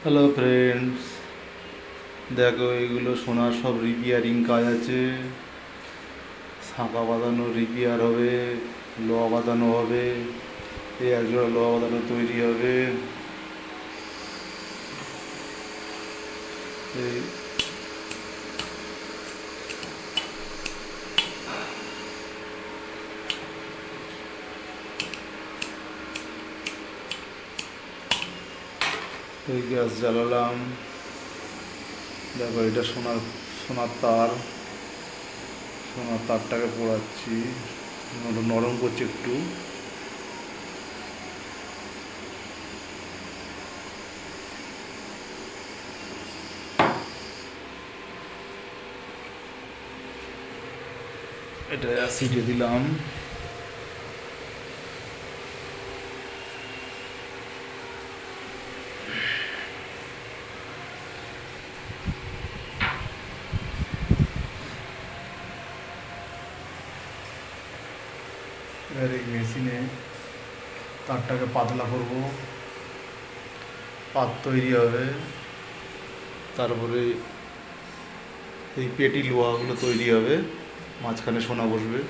Hello friends, দেখো এগুলো সোনার সব রিপেয়ারিং কাজ আছে। শাঁখা বাঁধানো রিপেয়ার হবে, লোহা বাঁধানো হবে, এই একজোড়া লোহা বাঁধানো তৈরি হবে। এই এই গ্যাস জ্বালালাম। দেখো এটা সোনার সোনার তার, সোনার তারটাকে পোড়াচ্ছি, নরম করছি একটু। এটা অ্যাসিডে দিলাম। এবার এই মেশিনে তারটাকে পাতলা করব, পাত তৈরি হবে। তারপরে এই পেটি লোহাগুলো তৈরি হবে, মাঝখানে সোনা বসবে।